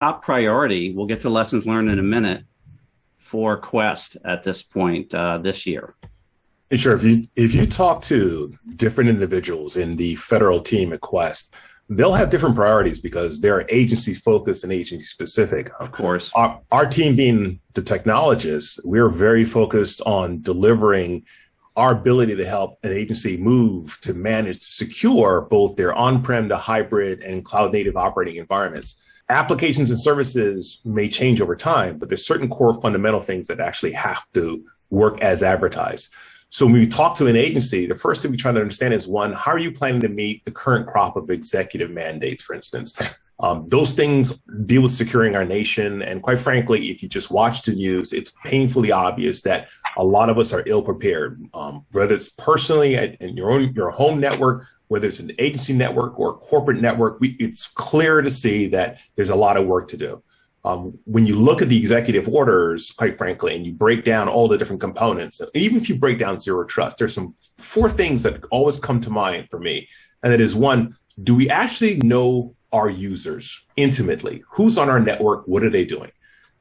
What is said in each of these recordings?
top priority, we'll get to lessons learned in a minute, for Quest at this point this year? Sure. If you talk to different individuals in the federal team at Quest, they'll have different priorities because they're agency focused and agency specific. Of course. Our team being the technologists, we're very focused on delivering our ability to help an agency move to manage to secure both their on-prem to hybrid and cloud native operating environments. Applications and services may change over time, but there's certain core fundamental things that actually have to work as advertised. So when we talk to an agency, the first thing we try to understand is, one, how are you planning to meet the current crop of executive mandates, for instance? Those things deal with securing our nation. And quite frankly, if you just watch the news, it's painfully obvious that a lot of us are ill prepared, whether it's personally in your home network, whether it's an agency network or a corporate network. It's clear to see that there's a lot of work to do. When you look at the executive orders, quite frankly, and you break down all the different components, even if you break down zero trust, there's four things that always come to mind for me. And that is, one, do we actually know our users intimately? Who's on our network? What are they doing?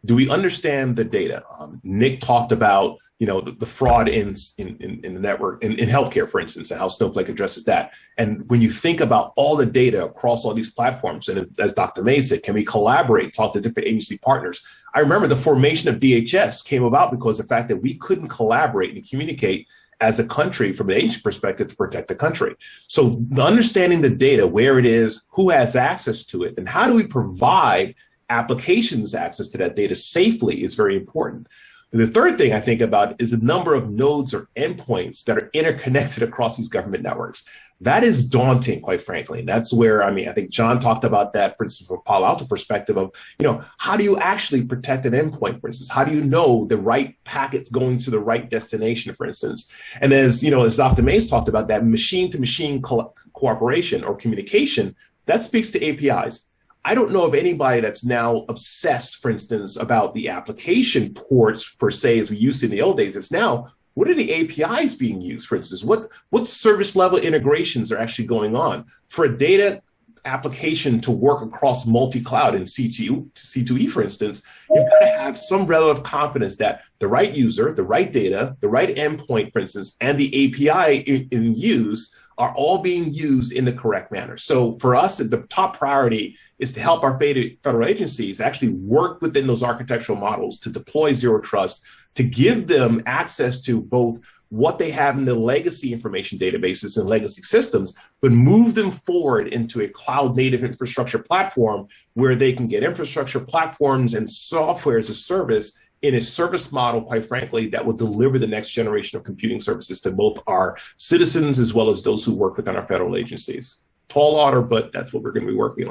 Do we understand the data? Nick talked about, the fraud in the network, in healthcare, for instance, and how Snowflake addresses that. And when you think about all the data across all these platforms, and as Dr. May said, can we collaborate, talk to different agency partners? I remember the formation of DHS came about because of the fact that we couldn't collaborate and communicate as a country from an agency perspective to protect the country. So understanding the data, where it is, who has access to it, and how do we provide applications access to that data safely is very important. The third thing I think about is the number of nodes or endpoints that are interconnected across these government networks. That is daunting, quite frankly. And that's where, I think John talked about that, for instance, from a Palo Alto perspective of, how do you actually protect an endpoint, for instance? How do you know the right packets going to the right destination, for instance? And as Dr. Mays talked about, that machine-to-machine cooperation or communication, that speaks to APIs. I don't know of anybody that's now obsessed, for instance, about the application ports per se, as we used to in the old days. It's now, what are the APIs being used, for instance? What service level integrations are actually going on? For a data application to work across multi-cloud in C2E, for instance, you've got to have some relative confidence that the right user, the right data, the right endpoint, for instance, and the API in use are all being used in the correct manner. So for us, the top priority is to help our federal agencies actually work within those architectural models to deploy zero trust, to give them access to both what they have in the legacy information databases and legacy systems, but move them forward into a cloud native infrastructure platform where they can get infrastructure platforms and software as a service in a service model, quite frankly, that will deliver the next generation of computing services to both our citizens as well as those who work within our federal agencies. Tall order, but that's what we're going to be working on.